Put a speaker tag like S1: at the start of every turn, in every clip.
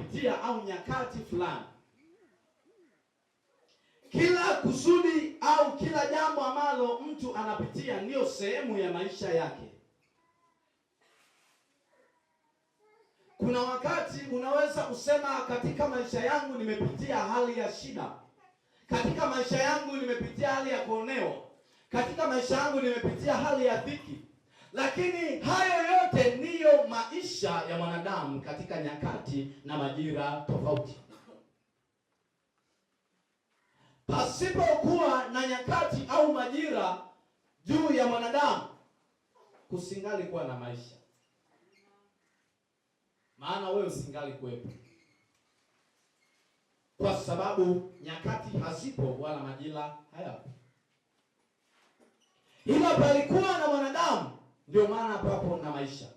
S1: pitia au nyakati fulani. Kila kusudi au kila jambo ambalo mtu anapitia ndiyo sehemu ya maisha yake. Kuna wakati unaweza kusema katika maisha yangu nimepitia hali ya shida. Katika maisha yangu nimepitia hali ya kuonewa. Katika maisha yangu nimepitia hali ya dhiki. Lakini hayo yote ndiyo maisha ya mwanadamu katika nyakati na majira tofauti. Pasipokuwa na nyakati au majira juu ya mwanadamu, kusingali kuwa na maisha. Maana wewe usingali kuwepo. Kwa sababu nyakati hazipo wala majira hayapo. Ila palikuwa na mwanadamu, ndio maana papo na maisha.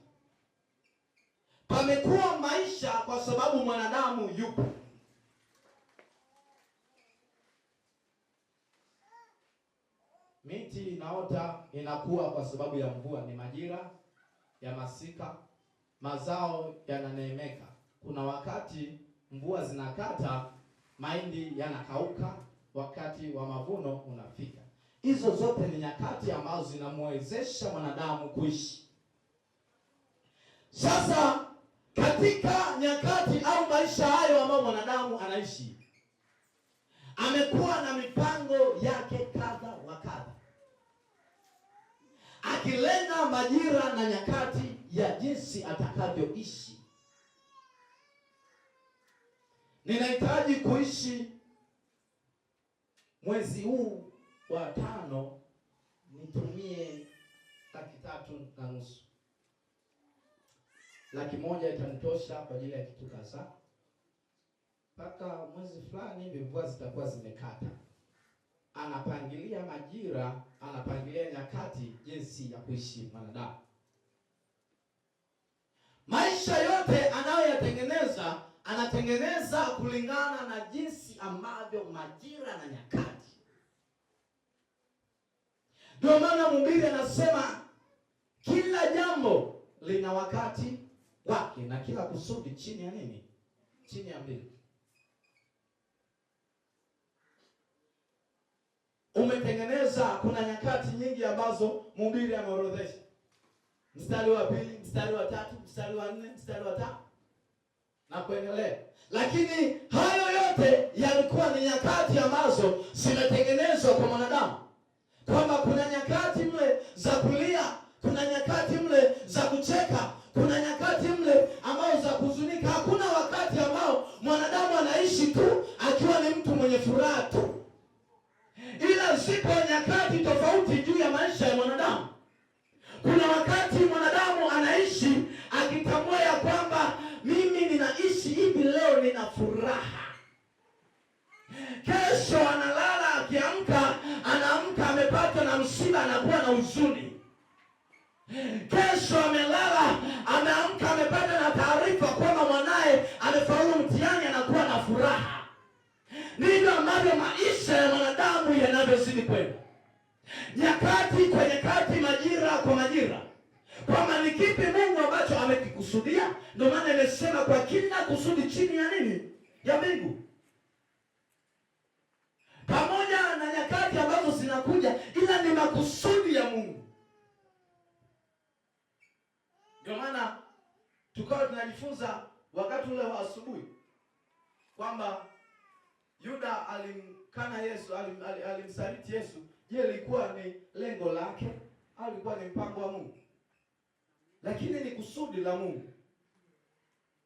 S1: Pamekuwa maisha kwa sababu mwanadamu yupo. Miti inaota inakuwa kwa sababu ya mvua, ni majira ya masika. Mazao yananeemeka. Kuna wakati mvua zinakata, mahindi yanakauka, wakati wa mavuno unafika. Hizo zote ni nyakati ambazo zinamwezesha mwanadamu kuishi. Sasa katika nyakati au maisha hayo ambayo mwanadamu anaishi, amekuwa na mipango yake kadha wa kadha, akilenga majira na nyakati ya jinsi atakavyoishi. Ninahitaji kuishi mwezi huu wa 5 nitumie 3.5. 100,000 itanitosha kwa ajili ya kitu kadhaa. Mpaka mwezi fulani hivi mvua zitakuwa zimekata. Anapangilia majira, anapangilia nyakati jinsi ya kuishi mwanadamu. Maisha yote anayoyatengeneza, anatengeneza kulingana na jinsi ambavyo majira na nyakati. Ndio maana mhubiri anasema kila jambo lina wakati wake na kila kusudi chini ya nini? Chini ya mbingu. Umetengeneza, kuna nyakati nyingi ambazo mhubiri ameorodhesha. Mstari wa 2, mstari wa 3, mstari wa 4, mstari wa 5 na kuendelea. Lakini hayo yote yalikuwa ni nyakati ambazo zimetengenezwa kwa mwanadamu. Kwamba kuna nyakati mle za kulia, kuna nyakati mle za kucheka, kuna nyakati mle ambao za kuhuzunika. Hakuna wakati ambao mwanadamu anaishi tu akiwa ni mtu mwenye furaha tu. Ila zipo nyakati tofauti juu ya maisha ya mwanadamu. Kuna wakati mwanadamu anaishi akitambua ya kwamba mimi ninaishi hivi leo nina furaha. Kesho analala, akiamka anaamka amepatwa na msiba, anakuwa na huzuni. Kesho amelala, ameamka amepata na taarifa kwamba mwanae amefaulu mtihani, anakuwa na furaha. Ndivyo ambavyo maisha ya mwanadamu yanavyozidi kwenda. Nyakati kwa nyakati, majira kwa majira. Kwamba ni kipi Mungu ambacho amekikusudia. Ndio maana nimesema kwa kila kusudi chini ya nini? Ya mbingu. Pamoja na nyakati ambazo zinakuja, ila ni makusudi ya Mungu. Ndio maana tukawa tunajifunza wakati ule wa asubuhi kwamba Yuda alimkana Yesu, alimsaliti Yesu. Je, ilikuwa ni lengo lake au ilikuwa ni mpango wa Mungu? Lakini ni kusudi la Mungu.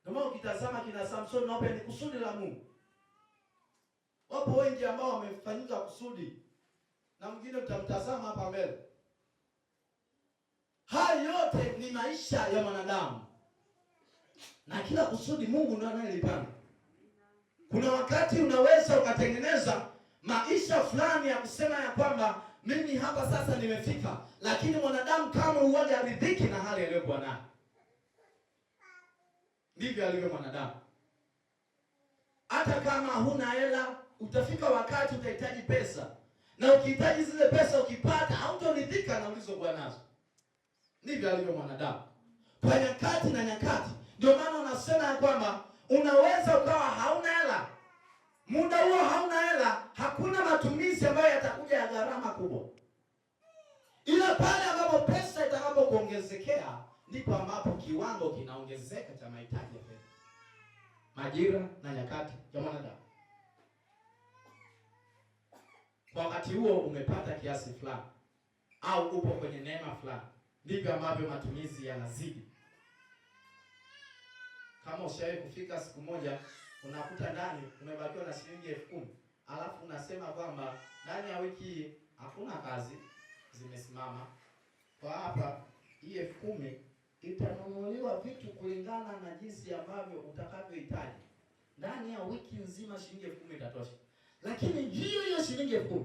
S1: Ndio maana ukitazama kina Samson na ni kusudi la Mungu. Wapo wengi ambao wamefanyika kusudi, na mwingine utamtazama hapa mbele. Haya yote ni maisha ya mwanadamu, na kila kusudi Mungu ndiye anayelipanga. Kuna wakati unaweza ukatengeneza maisha fulani ya kusema ya kwamba mimi hapa sasa nimefika, lakini mwanadamu kama uwaje aridhiki na hali aliyokuwa nayo. Ndivyo alivyo mwanadamu. Hata kama huna hela, utafika wakati utahitaji pesa, na ukihitaji zile pesa ukipata, hautoridhika na ulizokuwa nazo. Ndivyo alivyo mwanadamu. Kwa nyakati na nyakati. Ndio maana unasema ya kwamba Unaweza ukawa hauna hela, muda huo hauna hela, hakuna matumizi ambayo yatakuja ya gharama kubwa, ila pale ambapo pesa itakapokuongezekea ndipo ambapo kiwango kinaongezeka cha mahitaji ya fedha, majira na nyakati ya mwanadamu. Kwa wakati huo umepata kiasi fulani au upo kwenye neema fulani, ndivyo ambavyo matumizi yanazidi. Kama ushawahi kufika siku moja unakuta ndani umebakiwa na shilingi 10,000, alafu unasema kwamba ndani ya wiki hii hakuna kazi zimesimama, kwa hapa hii 10,000 itanunuliwa vitu kulingana na jinsi ambavyo utakavyohitaji. Ndani ya wiki nzima shilingi 10,000 itatosha. Lakini hiyo shilingi 10,000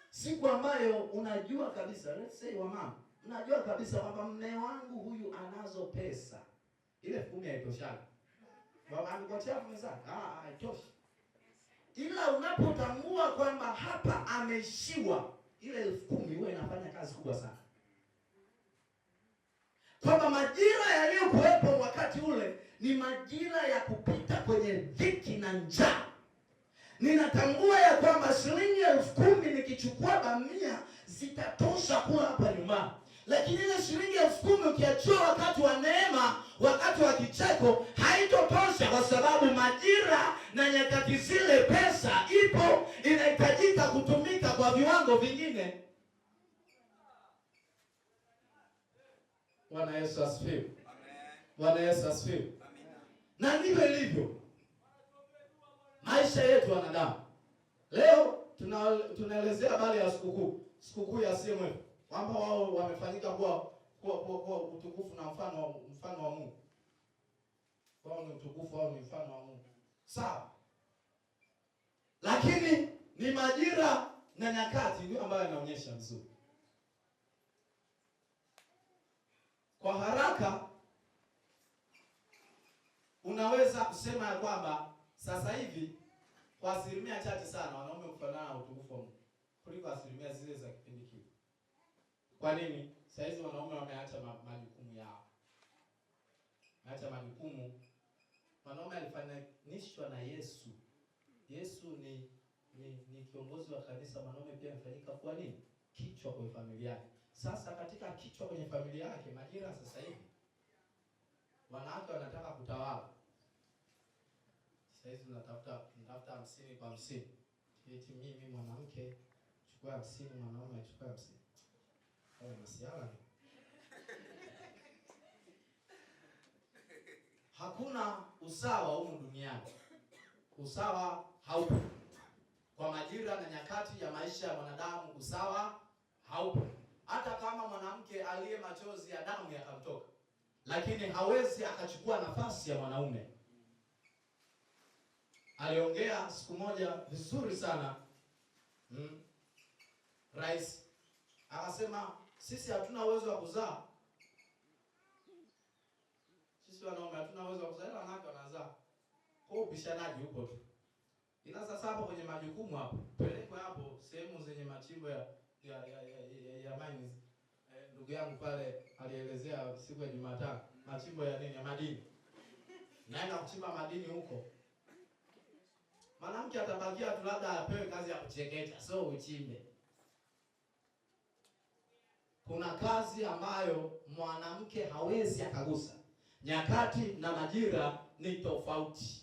S1: siku ambayo unajua kabisa, let's say wamama, unajua kabisa kwamba mume wangu huyu anazo pesa, ile 10,000 haitoshani. Baba amekuachia mezani, haitoshi. Ila unapotambua kwamba hapa ameishiwa, ile 10,000 huwa inafanya kazi kubwa sana. Kwamba majira yaliyokuwepo wakati ule ni majira ya kupita kwenye dhiki na njaa. Ninatambua ya kwamba shilingi 10,000 nikichukua bamia zitatosha kula hapa nyumbani. Lakini ile shilingi 10,000 ukiachia wakati wa neema, wakati wa kicheko, haitotosha, kwa sababu majira na nyakati zile pesa ipo inahitajika kutumika kwa viwango vingine. Bwana Yesu asifiwe. Amen. Bwana Yesu asifiwe. Amen. Na ndivyo ilivyo maisha yetu wanadamu. Leo tunaelezea habari ya sikukuu ya CMF, kwamba wao wamefanyika kwa utukufu na mfano wa Mungu. Wao ni utukufu, wao ni mfano wa Mungu. Sawa. Lakini ni majira na nyakati ndio ambayo yanaonyesha vizuri. Kwa haraka unaweza kusema ya kwamba sasa hivi kwa asilimia chache sana wanaume kufanana na utukufu wa Mungu kuliko asilimia zile za kipindi kile. Kwa nini? Sasa hizi wanaume wameacha majukumu yao. Acha majukumu. Wanaume alifananishwa na Yesu. Yesu ni kiongozi wa kanisa, wanaume pia amefanyika kwa nini? Kichwa kwenye familia yake. Sasa katika kichwa kwenye familia yake, majira sasa hivi wanawake wanataka kutawala. Sasa hizi tunatafuta 50 kwa 50. Eti mimi mwanamke chukua 50, mwanaume achukua 50. Hayo masiala. Hakuna usawa humu duniani. Usawa haupo. Kwa majira na nyakati ya maisha ya mwanadamu usawa haupo. Hata kama mwanamke aliye machozi ya damu yakamtoka, lakini hawezi akachukua nafasi ya mwanaume. Aliongea siku moja vizuri sana rais, akasema sisi hatuna uwezo wa kuzaa. Sisi wanaume hatuna uwezo wa kuzaa, ila wanawake wanazaa. Kwa ubishanaji huko tu. Ila sasa hapo kwenye majukumu hapo, pelekwe hapo sehemu zenye machimbo ya mines. Ndugu yangu pale alielezea siku ya Jumatano, machimbo ya nini? Ya madini. Naenda kuchimba madini huko. Mwanamke atabakia tu labda apewe kazi ya kuchekecha, sio uchimbe. Kuna kazi ambayo mwanamke hawezi akagusa. Nyakati na majira ni tofauti.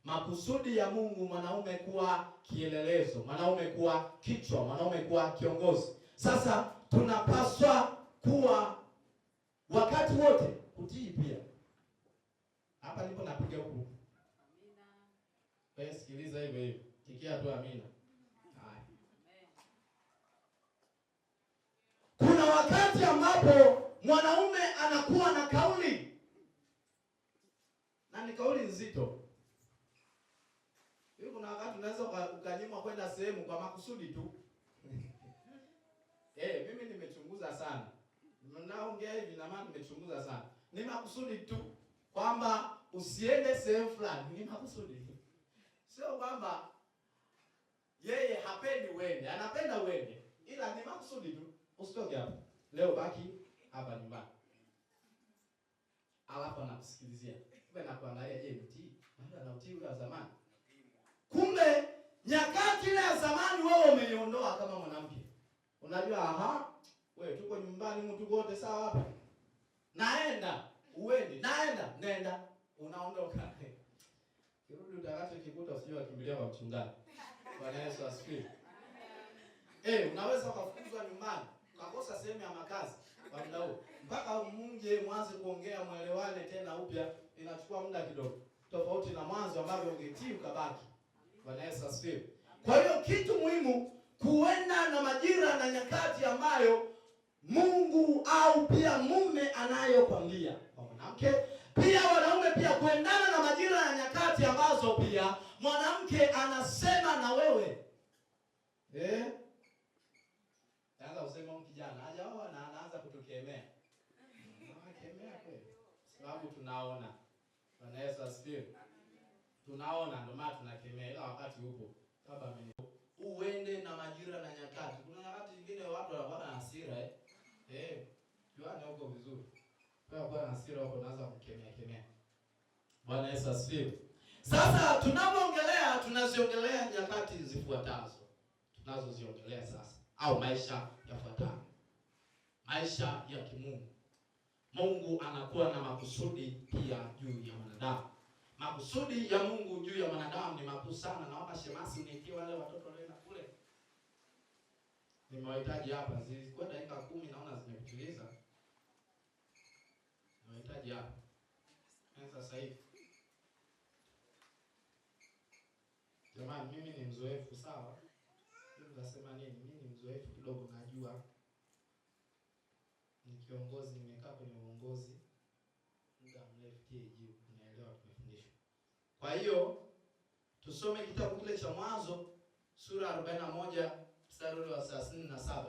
S1: Makusudi ya Mungu mwanaume kuwa kielelezo, mwanaume kuwa kichwa, mwanaume kuwa kiongozi. Sasa tunapaswa kuwa wakati wote kutii pia. Hapa ndipo napiga huku. Amina. Wewe sikiliza hivyo hivyo. Tikia tu amina. Haya. Kuna wakati ambapo mwanaume anakuwa na kauli. Na ni kauli nzito. Hiyo kuna wakati unaweza ukanyimwa kwenda sehemu kwa makusudi tu. Mimi nimechunguza sana. Naongea hivi na maana nimechunguza sana. Ni makusudi tu kwamba usiende sehemu fulani, ni makusudi. Sio kwamba yeye hapendi uende, anapenda uende. Ila ni makusudi tu. Usitoke hapo. Leo baki hapa nyumbani. alafu anakusikilizia. Wewe nakuangalia, je, mtii? Bado anautii ule wa zamani. Kumbe nyakati ile ya zamani wewe umeiondoa kama mwanamke. Unajua, wewe tuko nyumbani, mtu wote sawa hapa. Naenda, uende, naenda, nenda, unaondoka. Kirudi utakacho kikuta usije ukimbilia kwa mchungaji. Bwana Yesu asifiwe. Unaweza kufukuzwa nyumbani, ukakosa sehemu ya makazi kwa muda huo. Mpaka mje mwanze kuongea muelewane tena upya, inachukua muda kidogo. Tofauti na mwanzo ambavyo ungetii ukabaki. Bwana Yesu asifiwe. Kwa hiyo kitu muhimu kuenda na majira na nyakati ambayo Mungu au pia mume anayokwambia kwa mwanamke. Pia wanaume pia kuendana na majira na nyakati ambazo pia mwanamke anasema na wewe. Anza kusema kijana hajaoa na anaanza kutukemea. Anakemea kweli. Sababu tunaona. Bwana Yesu asifiwe. Tunaona ndio maana tunakemea, ila wakati upo. Baba uende na majira na nyakati. Kuna nyakati nyingine watu wanakuwa na hasira Juana huko vizuri. Kwa na hasira huko naanza kukemea. Bwana Yesu asifiwe. Sasa tunapoongelea tunaziongelea nyakati zifuatazo. Tunazoziongelea sasa au maisha yafuatayo. Maisha ya kimungu. Mungu anakuwa na makusudi pia juu ya wanadamu. Makusudi ya Mungu juu ya wanadamu ni makuu sana. Naomba shemasi uniitie wale watoto wale na kule. Nimewahitaji hapa. Zilikuwa dakika 10 naona zimepitiliza. Nimewahitaji hapa. Sasa hivi. Jamani, mimi ni mzoefu sawa? Nasema nini? Mimi ni mzoefu kidogo, najua. Ni kiongozi, nimekaa kwenye uongozi muda mrefu TAG, unaelewa tumefundishwa. Kwa hiyo tusome kitabu kile cha Mwanzo sura 41 mstari wa 37.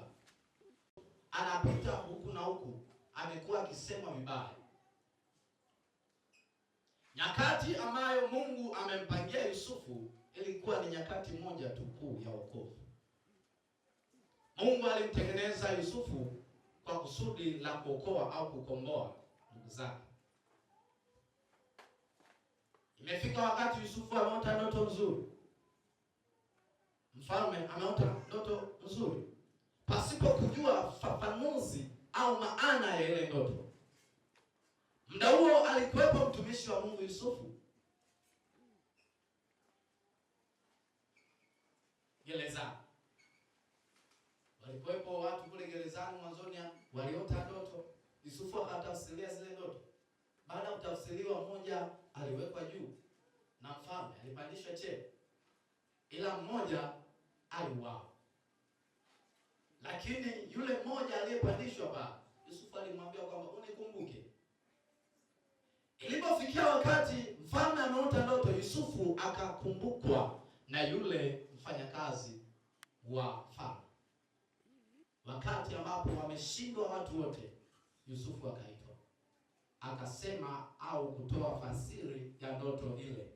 S1: Anapita huku na huku, amekuwa akisemwa vibaya. Nyakati ambayo Mungu amempangia Yusufu ilikuwa ni nyakati moja tu kuu ya wokovu. Mungu alimtengeneza Yusufu kwa kusudi la kuokoa au kukomboa ndugu zake. Imefika wakati Yusufu ameota ndoto nzuri. Mfalme ameota ndoto nzuri pasipo kujua fafanuzi au maana ya ile ndoto. Muda huo alikuwepo mtumishi wa Mungu Yusufu gerezani. Walikuwepo watu kule gerezani mwanzoni waliota ndoto. Yusufu akatafsiria zile ndoto. Baada ya kutafsiriwa, mmoja aliwekwa juu na mfalme, alipandishwa cheo. Ila mmoja aliuawa. Lakini yule mmoja aliyepandishwa pa, Yusufu alimwambia kwamba unikumbuke. Ilipofikia wakati mfalme ameota ndoto, Yusufu akakumbukwa na yule mfanyakazi wa mfalme. Wakati ambapo wameshindwa watu wote, Yusufu akaitwa. Akasema au kutoa fasiri ya ndoto ile.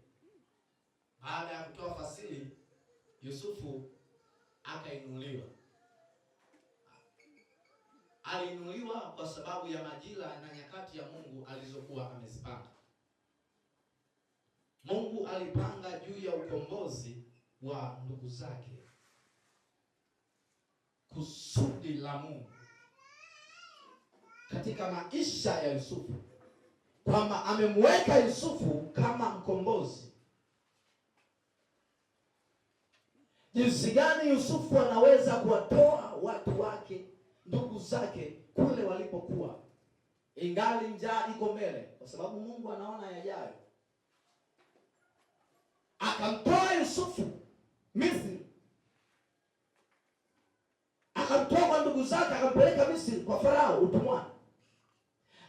S1: Baada ya kutoa fasiri, Yusufu akainuliwa. Aliinuliwa kwa sababu ya majira na nyakati ya Mungu alizokuwa amezipanga. Mungu alipanga juu ya ukombozi wa ndugu zake. Kusudi la Mungu katika maisha ya Yusufu, kwamba amemweka Yusufu kama mkombozi. Jinsi gani Yusufu anaweza kuwatoa watu wake, ndugu zake kule walipokuwa, ingali njaa iko mbele, kwa sababu Mungu anaona yajayo. Akamtoa Yusufu Misri, akamtoa kwa ndugu zake, akampeleka Misri kwa Farao utumwani.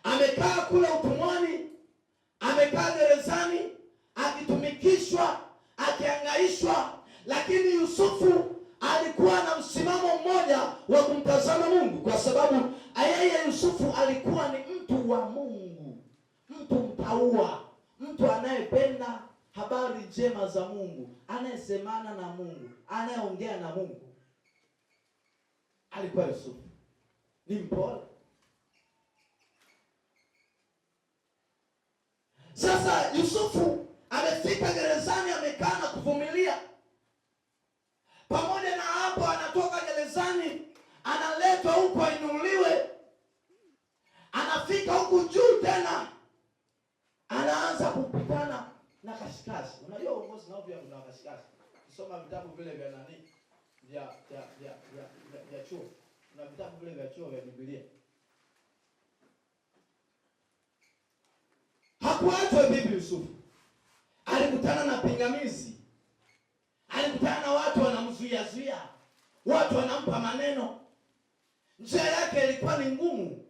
S1: Amekaa kule utumwani, amekaa gerezani, akitumikishwa, akihangaishwa, lakini Yusufu alikuwa na msimamo mmoja wa kumtazama Mungu, kwa sababu yeye Yusufu alikuwa ni mtu wa Mungu, mtu mpaua, mtu anayependa habari njema za Mungu, anayesemana na Mungu, anayeongea na Mungu. Alikuwa Yusufu ni mpole. Sasa Yusufu amefika gerezani, amekaa na kuvumilia. Pamoja na hapo, anatoka gerezani, analetwa huko ainuliwe, anafika huku juu tena, anaanza kupitana na kashikashi. Unajua uongozi nao pia una kashikashi. Kusoma vitabu vile vya nani vya chuo, na vitabu vile vya chuo vya Biblia. Hakuachwa bibi Yusufu. Alikutana na pingamizi. Alikutana na watu wanamzuia, watu wanampa maneno. Njia yake ilikuwa ni ngumu,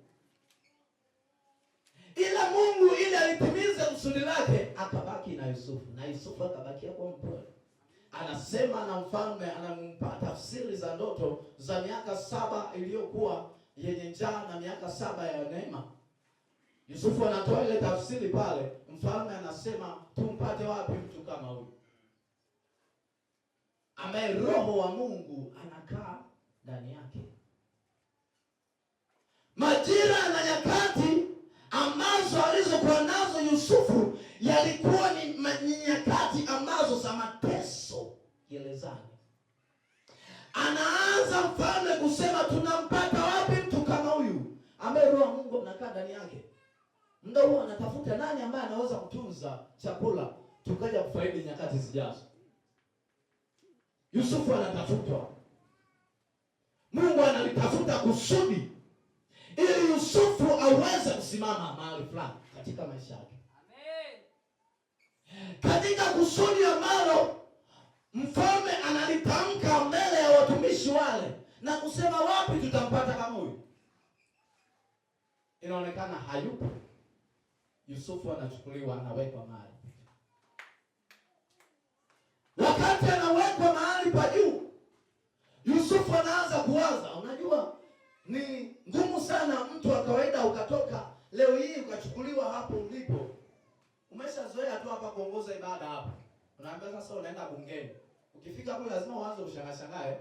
S1: ila Mungu ili alitimize kusudi lake, akabaki na Yusufu, na Yusufu akabaki kwa mpole. Anasema na mfalme anampa tafsiri za ndoto za miaka 7 iliyokuwa yenye njaa na miaka 7 ya neema. Yusufu anatoa ile tafsiri pale, mfalme anasema tumpate wapi mtu kama huyu ambaye roho wa Mungu anakaa ndani yake. Majira na nyakati ambazo alizokuwa nazo Yusufu yalikuwa ni nyakati ambazo za mateso gerezani. Anaanza mfalme kusema tunampata wapi mtu kama huyu ambaye roho wa Mungu anakaa ndani yake. Muda huo anatafuta nani ambaye anaweza kutunza chakula tukaja kufaidi nyakati zijazo. Yusufu anatafutwa. Mungu analitafuta kusudi ili Yusufu aweze kusimama mahali fulani katika maisha yake. Amen. Katika kusudi ambalo mfalme analitamka mbele ya watumishi wale na kusema wapi tutampata kama huyu, inaonekana hayupo. Yusufu anachukuliwa, anawekwa mahali. Wakati anawekwa mahali pa juu, Yusufu anaanza kuwaza. Unajua ni ngumu sana mtu wa kawaida ukatoka leo hii ukachukuliwa hapo ulipo. Umeshazoea tu hapa kuongoza ibada hapa. Unaambia sasa unaenda bungeni. Ukifika kule lazima uanze kushangaa.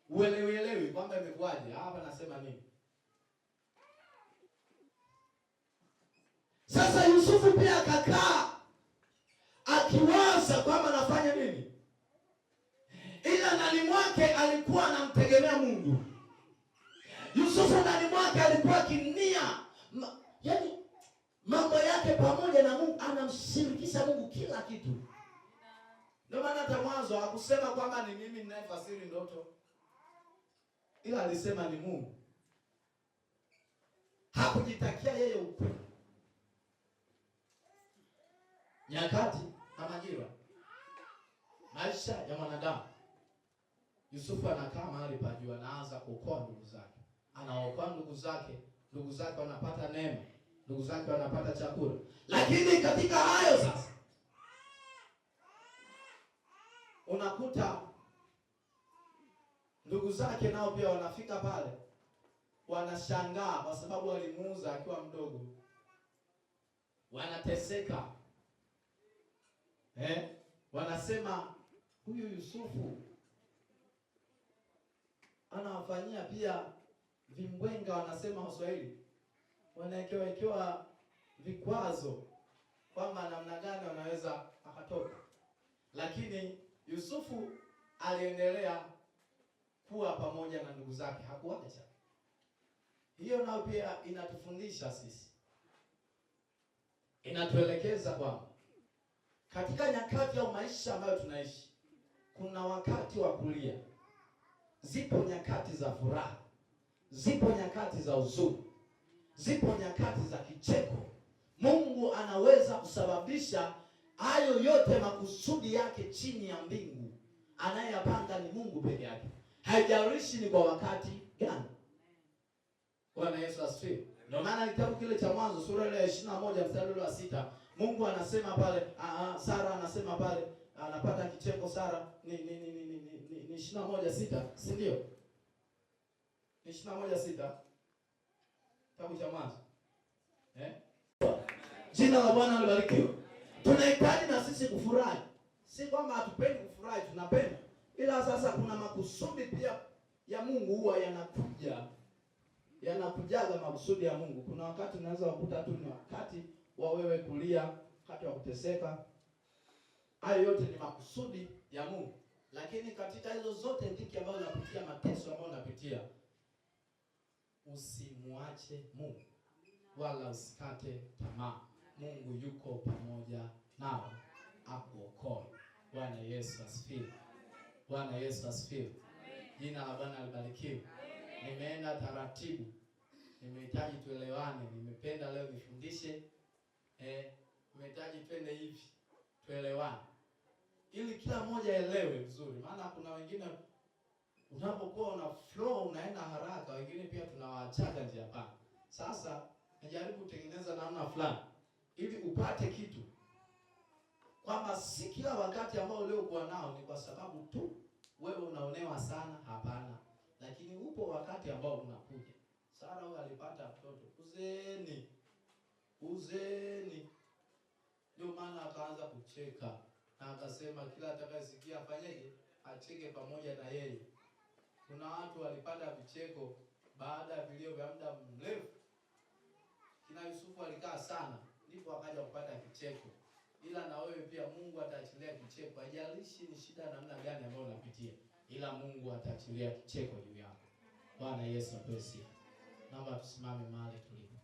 S1: Uelewi kwamba imekuaje. Hapa nasema nini? Sasa Yusufu pia akakaa akiwaza kwamba nafanya nini? Ila ndani mwake alikuwa anamtegemea Mungu. Yusufu ndani mwake alikuwa kinia, yaani mambo yake pamoja na Mungu, anamshirikisha Mungu kila kitu. Ndio maana hata mwanzo hakusema kwamba ni mimi ninayefasiri ndoto, ila alisema ni Mungu. Hakujitakia yeye ukuu. Nyakati na majira, maisha ya mwanadamu. Yusufu anakaa mahali pa juu, anaanza kuokoa ndugu zake. Anaokoa ndugu zake wanapata neema, ndugu zake wanapata chakula. Lakini katika hayo sasa unakuta ndugu zake nao pia wanafika pale, wanashangaa kwa sababu walimuuza akiwa mdogo. Wanateseka. Wanasema huyu Yusufu anawafanyia pia vimbwenga, wanasema Waswahili. Wanawekewa vikwazo kwamba namna gani wanaweza akatoka. Lakini Yusufu aliendelea kuwa pamoja na ndugu zake, hakuacha. Hiyo nao pia inatufundisha sisi. Inatuelekeza kwamba katika nyakati ya maisha ambayo tunaishi, kuna wakati wa kulia, zipo nyakati za furaha, zipo nyakati za huzuni, zipo nyakati za kicheko. Mungu anaweza kusababisha hayo yote, makusudi yake chini ya mbingu. Anayeyapanga ni Mungu peke yake. Haijalishi ni kwa wakati gani. Bwana Yesu asifiwe. Ndio maana kitabu kile cha Mwanzo sura ile ya 21 mstari wa 6, Mungu anasema pale, Sara anasema pale, anapata kicheko Sara ni 21:6, si ndio? Ni 21:6. Kitabu cha Mwanzo. Jina la Bwana libarikiwe. Tunahitaji na sisi kufurahi. Si kwamba hatupendi kufurahi, tunapenda. Ila sasa kuna makusudi pia ya Mungu huwa yanakuja yanakujaga makusudi ya Mungu. Kuna wakati unaweza kukuta tu ni wakati wa wewe kulia, wakati wa kuteseka. Hayo yote ni makusudi ya Mungu. Lakini katika hizo zote dhiki ambazo unapitia, mateso ambayo unapitia, usimwache Mungu wala usikate tamaa. Mungu yuko pamoja nawe akuokoe. Bwana Yesu asifiwe. Bwana Yesu asifiwe. Jina la Bwana libarikiwe. Nimeenda taratibu. Nimehitaji tuelewane. Nimependa leo nifundishe. Nimehitaji twende hivi. Tuelewane. Ili kila mmoja elewe vizuri. Maana kuna wengine unapokuwa una flow unaenda haraka, wengine pia tunawaachaga njia pana. Sasa najaribu kutengeneza namna fulani ili upate kitu, kwamba si kila wakati ambao uliokuwa nao ni kwa sababu tu wewe unaonewa sana. Hapana, lakini upo wakati ambao unakuja. Sara huyu alipata mtoto uzeni, ndio maana akaanza kucheka na akasema kila atakayesikia afanyeje? Acheke pamoja na yeye. Kuna watu walipata vicheko baada ya vilio vya muda mrefu. Kina Yusufu alikaa sana, ndipo akaja kupata kicheko. Ila na wewe pia Mungu ataachilia kicheko. Haijalishi ni shida namna gani ambayo unapitia, ila Mungu ataachilia kicheko juu yako. Bwana Yesu apewe sifa. Naomba tusimame mahali tulipo.